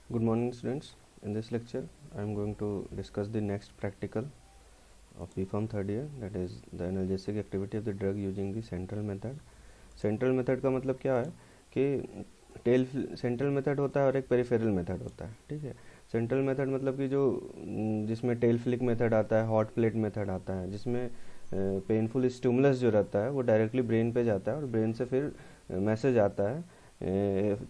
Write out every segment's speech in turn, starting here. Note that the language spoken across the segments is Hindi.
Good morning, students. In this lecture, I am going to discuss the next practical of BPharm third year, that is the analgesic activity of the drug using the central method. Central method का मतलब क्या है कि टेल सेंट्रल मेथड होता है और एक पेरिफेरल मेथड होता है. ठीक है. सेंट्रल मेथड मतलब कि जो जिसमें टेल फ्लिक मेथड आता है, हॉट प्लेट मेथड आता है, जिसमें पेनफुल स्टिमुलस जो रहता है वो डायरेक्टली ब्रेन पे जाता है और ब्रेन से फिर मैसेज आता है,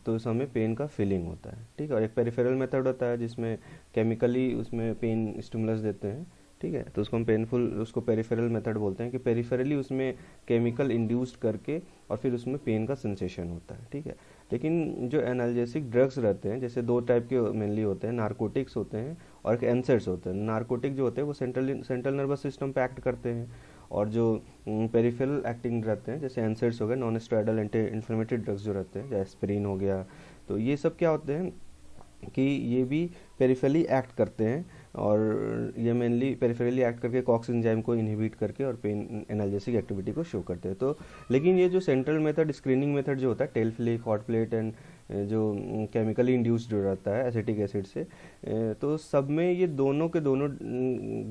तो उस समय पेन का फीलिंग होता है. ठीक है. और एक पेरिफेरल मेथड होता है जिसमें केमिकली उसमें पेन स्टिमुलस देते हैं. ठीक है. तो उसको हम पेनफुल उसको पेरिफेरल मेथड बोलते हैं कि पेरिफेरली उसमें केमिकल इंड्यूस्ड करके और फिर उसमें पेन का सेंसेशन होता है. ठीक है. लेकिन जो एनाल्जेसिक ड्रग्स रहते हैं, जैसे दो टाइप के मेनली होते हैं, नारकोटिक्स होते हैं और एक एनसेड्स होते हैं. नारकोटिक जो होते हैं वो सेंट्रल नर्वस सिस्टम पे एक्ट करते हैं, और जो पेरिफेरल एक्टिंग रहते हैं जैसे एनसेड्स हो गए, non steroidal anti inflammatory drugs जो रहते हैं, जैसे एस्पिरिन हो गया, तो ये सब क्या होते हैं कि ये भी पेरिफेरली एक्ट करते हैं, और ये मेनली पेरिफेरली एक्ट करके कॉक्स एंजाइम को इनहिबिट करके और पेन एनाल्जेसिक एक्टिविटी को शो करते हैं. तो लेकिन ये जो सेंट्रल मेथड, स्क्रीनिंग मेथड जो होता है, tail flick, hot plate and जो केमिकली इंड्यूस्ड जो रहता है एसिटिक एसिड से, तो सब में ये दोनों के दोनों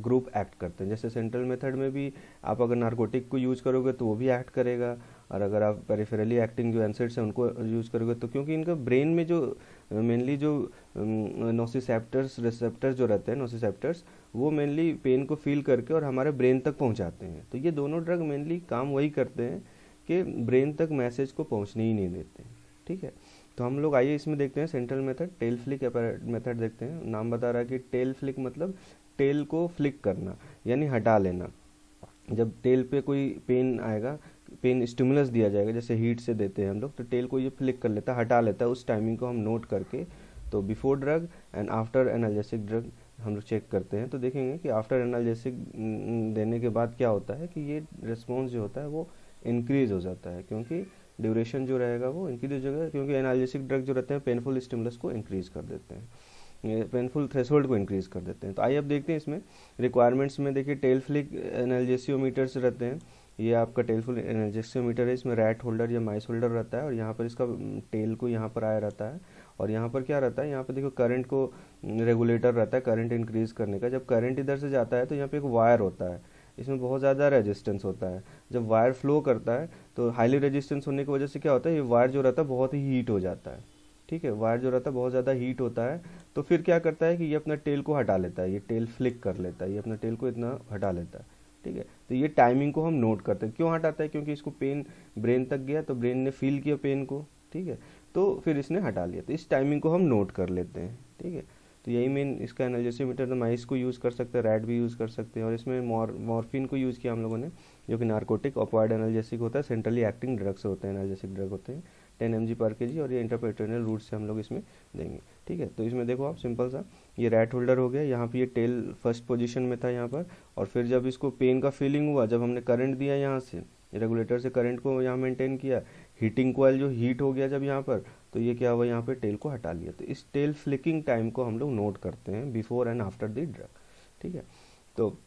ग्रुप एक्ट करते हैं. जैसे सेंट्रल मेथड में भी आप अगर नारकोटिक को यूज़ करोगे तो वो भी एक्ट करेगा, और अगर आप पेरिफेरली एक्टिंग जो एनसेड्स हैं उनको यूज़ करोगे तो, क्योंकि इनका ब्रेन में जो मेनली जो नोसिसेप्टर्स रिसेप्टर्स जो रहते हैं, नोसिसेप्टर्स वो मेनली पेन को फील करके और हमारे ब्रेन तक पहुंचाते हैं. तो ये दोनों ड्रग मेनली काम वही करते हैं कि ब्रेन तक मैसेज को पहुंचने ही नहीं देते हैं. ठीक है. तो हम लोग आइए इसमें देखते हैं central method, tail flick method देखते हैं. नाम बता रहा है कि टेल फ्लिक मतलब टेल को फ्लिक करना यानी हटा लेना. जब टेल पे कोई पेन आएगा, पेन स्टिमुलस दिया जाएगा, जैसे हीट से देते हैं हम लोग, तो टेल को ये फ्लिक कर लेता है, हटा लेता है. उस टाइमिंग को हम नोट करके, तो before drug and after analgesic drug हम लोग चेक करते हैं. तो देखेंगे कि आफ्टर एनाल्जेसिक देने के बाद क्या होता है कि ये रिस्पॉन्स जो होता है वो इंक्रीज हो जाता है, क्योंकि ड्यूरेशन जो रहेगा वो इंक्रीज हो जाएगा, क्योंकि एनाल्जेसिक ड्रग जो रहते हैं पेनफुल स्टिमुलस को इंक्रीज कर देते हैं, पेनफुल थ्रेशोल्ड को इंक्रीज कर देते हैं. तो आइए अब देखते हैं इसमें रिक्वायरमेंट्स में. देखिए टेल फ्लिक एनाल्जेसियोमीटर्स रहते हैं. ये आपका टेलफुल एनाल्जेसियोमीटर है, इसमें रैट होल्डर या माइस होल्डर रहता है, और यहाँ पर इसका टेल को यहाँ पर आया रहता है, और यहाँ पर क्या रहता है, यहाँ पर देखो करंट को रेगुलेटर रहता है करंट इंक्रीज करने का. जब करंट इधर से जाता है तो यहाँ पे एक वायर होता है, इसमें बहुत ज़्यादा रेजिस्टेंस होता है. जब वायर फ्लो करता है तो हाईली रेजिस्टेंस होने की वजह से क्या होता है, ये वायर जो रहता है बहुत ही हीट हो जाता है. ठीक है. वायर जो रहता है बहुत ज़्यादा हीट होता है, तो फिर क्या करता है कि ये अपना टेल को हटा लेता है, ये टेल फ्लिक कर लेता है, ये अपना टेल को इतना हटा लेता है. ठीक है. तो ये टाइमिंग को हम नोट करते हैं. क्यों हटाता है? क्योंकि इसको पेन ब्रेन तक गया, तो ब्रेन ने फील किया पेन को. ठीक है. तो फिर इसने हटा लिया, तो इस टाइमिंग को हम नोट कर लेते हैं. ठीक है. तो यही मेन इसका एनाल्जेसियोमीटर. तो माइस को यूज़ कर सकते हैं, रैट भी यूज़ कर सकते हैं, और इसमें मॉर्फिन को यूज़ किया हम लोगों ने, जो कि नार्कोटिक ऑपॉइड एनाल्जेसिक होता है, सेंट्रली एक्टिंग ड्रग्स होते हैं, एनाल्जेसिक ड्रग होते हैं, 10 mg/kg, और ये इंटरपेट्रेनल रूट से हम लोग इसमें देंगे. ठीक है. तो इसमें देखो आप सिंपल सा, ये रैट होल्डर हो गया, यहाँ पे ये टेल फर्स्ट पोजीशन में था यहाँ पर, और फिर जब इसको पेन का फीलिंग हुआ, जब हमने करंट दिया यहाँ से रेगुलेटर से, करंट को यहाँ मेंटेन किया, हीटिंग कॉइल जो हीट हो गया जब यहाँ पर, तो ये क्या हुआ, यहाँ पे टेल को हटा लिया. तो इस टेल फ्लिकिंग टाइम को हम लोग नोट करते हैं before and after the drug. ठीक है. तो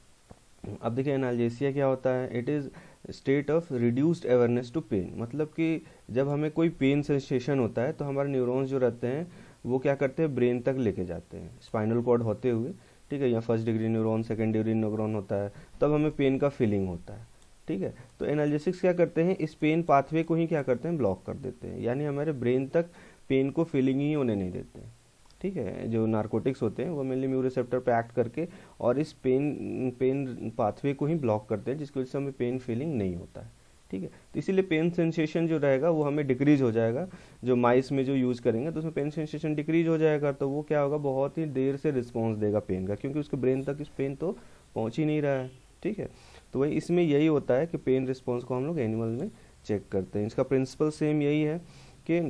अब देखिए एनाल्जेसिया क्या होता है. It is state of reduced awareness to pain. मतलब कि जब हमें कोई पेन सेंसेशन होता है तो हमारे न्यूरॉन्स जो रहते हैं वो क्या करते हैं, ब्रेन तक लेके जाते हैं स्पाइनल कॉर्ड होते हुए. ठीक है. या first degree neuron, second degree neuron होता है, तब हमें पेन का फीलिंग होता है. ठीक है. तो एनाल्जेसिक्स क्या करते हैं, इस पेन पाथवे को ही क्या करते हैं, ब्लॉक कर देते हैं, यानी हमारे ब्रेन तक पेन को फीलिंग ही होने नहीं देते हैं. ठीक है. जो नार्कोटिक्स होते हैं वो मेनली म्यू रिसेप्टर पे एक्ट करके और इस पेन पेन पाथवे को ही ब्लॉक करते हैं, जिसकी वजह से हमें पेन फीलिंग नहीं होता है. ठीक है. तो इसीलिए पेन सेंसेशन जो रहेगा वो हमें डिक्रीज हो जाएगा. जो माइस में जो यूज़ करेंगे तो उसमें पेन सेंसेशन डिक्रीज हो जाएगा, तो वो क्या होगा, बहुत ही देर से रिस्पॉन्स देगा पेन का, क्योंकि उसके ब्रेन तक इस पेन तो पहुँच ही नहीं रहा है. ठीक है. तो वही इसमें यही होता है कि पेन रिस्पॉन्स को हम लोग एनिमल में चेक करते हैं. इसका प्रिंसिपल सेम यही है कि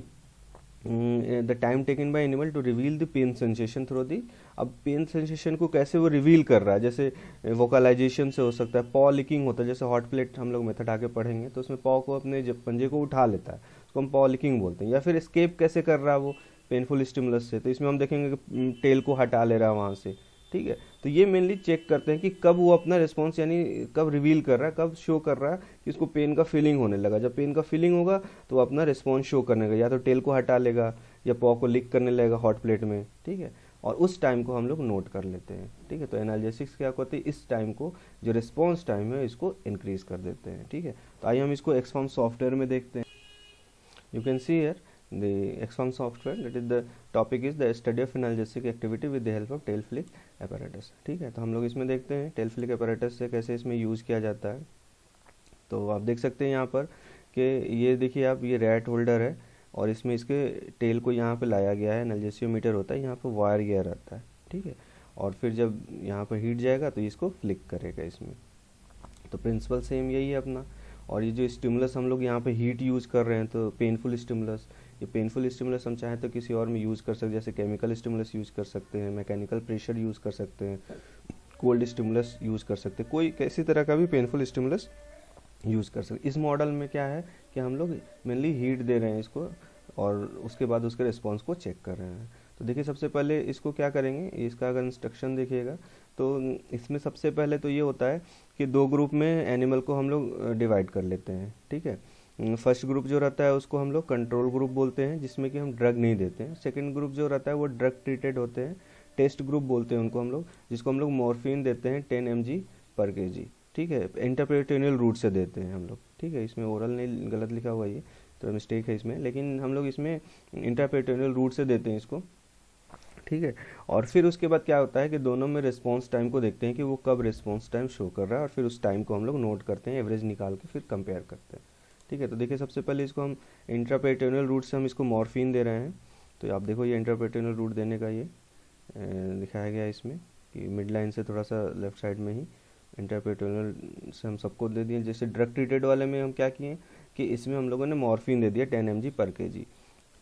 the time taken by animal to reveal the pain sensation through the. अब पेन सेंसेशन को कैसे वो रिवील कर रहा है, जैसे वोकलाइजेशन से हो सकता है, पॉ लिकिंग होता है, जैसे हॉट प्लेट हम लोग मेथड आगे पढ़ेंगे, तो उसमें पॉ को अपने जब पंजे को उठा लेता है, उसको हम पॉ लिकिंग बोलते हैं. या फिर एस्केप कैसे कर रहा है वो पेनफुल स्टिमुलस से, तो इसमें हम देखेंगे कि टेल को हटा ले रहा है वहाँ से. ठीक है। तो ये मेनली चेक करते हैं कि कब वो अपना रिस्पॉन्स यानी कब रिवील कर रहा है, कब शो कर रहा है कि इसको पेन का फीलिंग होने लगा। जब पेन का फीलिंग होगा तो वो अपना रिस्पॉन्स शो करने का, या तो टेल को हटा लेगा या पॉ को लिक करने लगेगा हॉट प्लेट में, ठीक है। और उस टाइम को हम लोग नोट कर लेते हैं, ठीक है। तो एनाल्जेसिक्स क्या करते हैं, इस टाइम को जो रिस्पॉन्स टाइम है इसको इंक्रीज कर देते हैं, ठीक है। तो आइए हम इसको एक्सफॉर्म सॉफ्टवेयर में देखते हैं। You can see here the XFAM software, that is the topic is the study of analgesic activity with the help of tail flick apparatus, ठीक है। तो हम लोग इसमें देखते हैं tail flick apparatus से कैसे इसमें यूज़ किया जाता है। तो आप देख सकते हैं यहाँ पर कि ये देखिए आप, ये रैट होल्डर है और इसमें इसके टेल को यहाँ पे लाया गया है। एनाल्जेसियोमीटर होता है, यहाँ पे वायर गियर रहता है, ठीक है। और फिर जब यहाँ पर हीट जाएगा तो इसको फ्लिक करेगा इसमें। तो प्रिंसिपल सेम यही है अपना। और ये जो स्टिमुलस हम लोग यहाँ पे हीट यूज़ कर रहे हैं, तो पेनफुल स्टिमुलस, ये पेनफुल स्टिमुलस हम चाहें तो किसी और में यूज़ कर सकते हैं, जैसे केमिकल स्टिमुलस यूज़ कर सकते हैं, मैकेनिकल प्रेशर यूज़ कर सकते हैं, कोल्ड स्टिमुलस यूज़ कर सकते हैं, कोई किसी तरह का भी पेनफुल स्टिमुलस यूज़ कर सकते। इस मॉडल में क्या है कि हम लोग मेनली हीट दे रहे हैं इसको और उसके बाद उसके रिस्पॉन्स को चेक कर रहे हैं। तो देखिए सबसे पहले इसको क्या करेंगे, इसका अगर इंस्ट्रक्शन देखिएगा तो इसमें सबसे पहले तो ये होता है कि दो ग्रुप में एनिमल को हम लोग डिवाइड कर लेते हैं, ठीक है। फर्स्ट ग्रुप जो रहता है उसको हम लोग कंट्रोल ग्रुप बोलते हैं, जिसमें कि हम ड्रग नहीं देते हैं। सेकंड ग्रुप जो रहता है वो ड्रग ट्रीटेड होते हैं, टेस्ट ग्रुप बोलते हैं उनको हम लोग, जिसको हम लोग मॉर्फिन देते हैं 10 mg पर kg, ठीक है। इंटरपेरिटोनियल रूट से देते हैं हम लोग, ठीक है। इसमें ओरल नहीं, गलत लिखा हुआ ये तो मिस्टेक है इसमें, लेकिन हम लोग इसमें इंटरपेरिटोनियल रूट से देते हैं इसको, ठीक है। और फिर उसके बाद क्या होता है कि दोनों में रिस्पॉन्स टाइम को देखते हैं कि वो कब रिस्पॉन्स टाइम शो कर रहा है, और फिर उस टाइम को हम लोग नोट करते हैं, एवरेज निकाल के फिर कंपेयर करते हैं, ठीक है। तो देखिए सबसे पहले इसको हम इंट्रापेरिटोनियल रूट से हम इसको मॉर्फिन दे रहे हैं। तो आप देखो ये इंट्रापेरिटोनियल रूट देने का ये दिखाया गया है इसमें कि मिड लाइन से थोड़ा सा लेफ्ट साइड में ही इंटरपेरिटोनियल से हम सबको दे दिए। जैसे ड्रग ट्रीटेड वाले में हम क्या किए कि इसमें हम लोगों ने मॉर्फिन दे दिया 10 mg पर kg,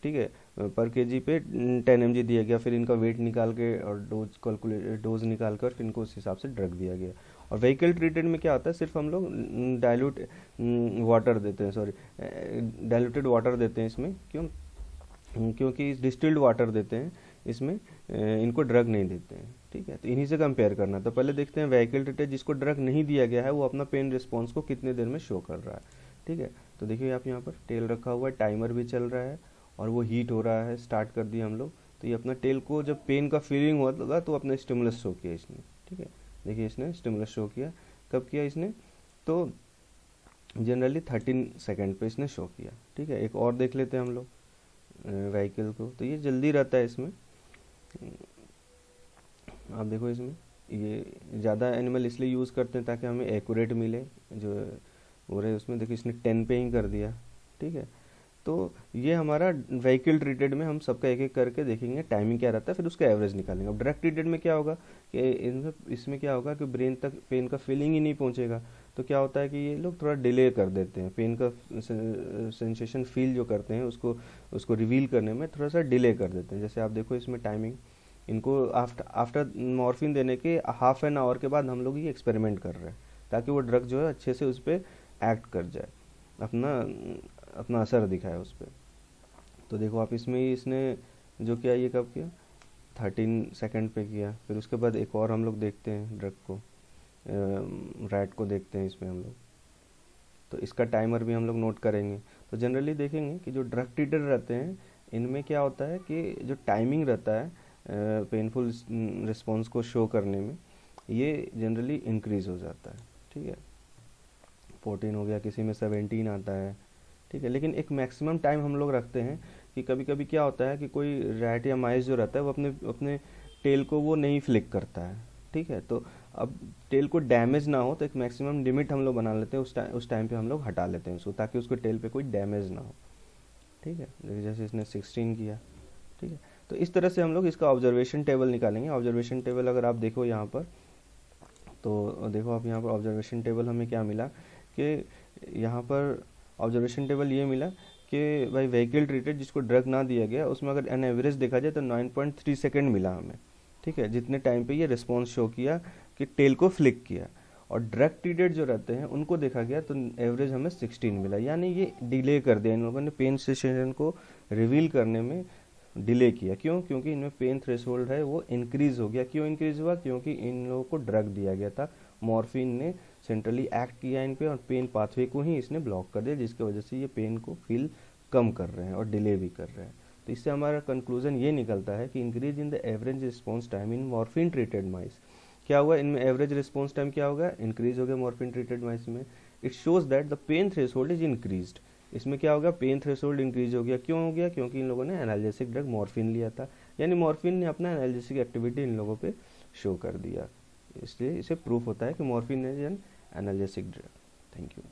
ठीक है। पर kg पे 10 mg दिया गया, फिर इनका वेट निकाल के और डोज निकाल कर फिर इनको उस हिसाब से ड्रग दिया गया। और व्हीकल ट्रीटेड में क्या होता है, सिर्फ हम लोग डाइल्यूट वाटर देते हैं, सॉरी डाइल्यूटेड वाटर देते हैं इसमें, क्योंकि डिस्टिल्ड वाटर देते हैं इसमें, इनको ड्रग नहीं देते हैं, ठीक है। तो इन्हीं से कंपेयर करना। तो पहले देखते हैं व्हीकल ट्रीटेड जिसको ड्रग नहीं दिया गया है वो अपना पेन रिस्पॉन्स को कितने देर में शो कर रहा है, ठीक है। तो देखिए आप यहाँ पर टेल रखा हुआ है, टाइमर भी चल रहा है और वो हीट हो रहा है, स्टार्ट कर दिया हम लोग। तो ये अपना टेल को जब पेन का फीलिंग होगा तो अपना स्टिमुलस शो किया इसने, ठीक है। देखिए इसने स्टिमुलस शो किया, कब किया इसने, तो जनरली 13 सेकेंड पे इसने शो किया, ठीक है। एक और देख लेते हैं हम लोग व्हीकल को, तो ये जल्दी रहता है इसमें। आप देखो इसमें ये ज़्यादा एनिमल इसलिए यूज़ करते हैं ताकि हमें एक्यूरेट मिले जो हो रहे उसमें। देखिए इसने 10 पे ही कर दिया, ठीक है। तो ये हमारा व्हीकल ट्रीटेड में हम सबका एक एक करके देखेंगे टाइमिंग क्या रहता है, फिर उसका एवरेज निकालेंगे। अब ड्रग ट्रीटेड में क्या होगा कि इसमें क्या होगा कि ब्रेन तक पेन का फीलिंग ही नहीं पहुंचेगा। तो क्या होता है कि ये लोग थोड़ा डिले कर देते हैं, पेन का सेंसेशन फील जो करते हैं उसको रिवील करने में थोड़ा सा डिले कर देते हैं। जैसे आप देखो इसमें टाइमिंग, इनको आफ्टर मॉर्फिन देने के हाफ एन आवर के बाद हम लोग ये एक्सपेरिमेंट कर रहे हैं ताकि वो ड्रग जो है अच्छे से उस पर एक्ट कर जाए, अपना असर दिखाए उस पर। तो देखो आप इसमें ही इसने जो किया ये कब किया, 13 सेकंड पे किया। फिर उसके बाद एक और हम लोग देखते हैं ड्रग को, रैट को देखते हैं इसमें हम लोग, तो इसका टाइमर भी हम लोग नोट करेंगे। तो जनरली देखेंगे कि जो ड्रग ट्रीटेड रहते हैं इनमें क्या होता है कि जो टाइमिंग रहता है पेनफुल रिस्पॉन्स को शो करने में, ये जनरली इंक्रीज़ हो जाता है, ठीक है। 14 हो गया, किसी में 17 आता है, ठीक है। लेकिन एक मैक्सिमम टाइम हम लोग रखते हैं कि कभी कभी क्या होता है कि कोई रैट या माइस जो रहता है वो अपने टेल को वो नहीं फ्लिक करता है, ठीक है। तो अब टेल को डैमेज ना हो तो एक मैक्सिमम लिमिट हम लोग बना लेते हैं, उस टाइम पे हम लोग हटा लेते हैं उसको ताकि उसको टेल पे कोई डैमेज ना हो, ठीक है। जैसे इसने 16 किया, ठीक है। तो इस तरह से हम लोग इसका ऑब्जर्वेशन टेबल निकालेंगे। ऑब्जर्वेशन टेबल अगर आप देखो यहाँ पर, तो देखो आप यहाँ पर ऑब्जर्वेशन टेबल हमें क्या मिला कि यहाँ पर ऑब्जर्वेशन टेबल ये मिला कि भाई व्हीकल ट्रीटेड जिसको ड्रग ना दिया गया उसमें अगर एन एवरेज देखा जाए तो 9.3 सेकेंड मिला हमें, ठीक है, जितने टाइम पे ये रिस्पॉन्स शो किया कि टेल को फ्लिक किया। और ड्रग ट्रीटेड जो रहते हैं उनको देखा गया तो एवरेज हमें 16 मिला, यानी ये डिले कर दिया इन लोगों ने पेन सेंसेशन को रिवील करने में डिले किया। क्यों? क्योंकि इनमें पेन थ्रेशोल्ड है वो इंक्रीज हो गया। क्यों इंक्रीज हुआ? क्योंकि इन लोगों को ड्रग दिया गया था, मॉर्फिन ने सेंट्रली एक्ट किया इन पे और पेन पाथवे को ही इसने ब्लॉक कर दिया, जिसकी वजह से ये पेन को फील कम कर रहे हैं और डिले भी कर रहे हैं। तो इससे हमारा कंक्लूजन ये निकलता है कि increase in the average response time in morphine treated mice. क्या हुआ इनमें? एवरेज रिस्पॉन्स टाइम क्या होगा? इंक्रीज हो गया मॉर्फिन ट्रीटेड माइस में। It shows that the pain threshold is increased. इसमें क्या होगा? पेन थ्रेशोल्ड इंक्रीज हो गया। क्यों हो गया? क्योंकि इन लोगों ने एनाल्जेसिक ड्रग मॉर्फिन लिया था, यानी मॉर्फिन ने अपना एनाल्जेसिक एक्टिविटी इन लोगों पे शो कर दिया। इसलिए इसे प्रूफ होता है कि morphine is an analgesic drug. Thank you.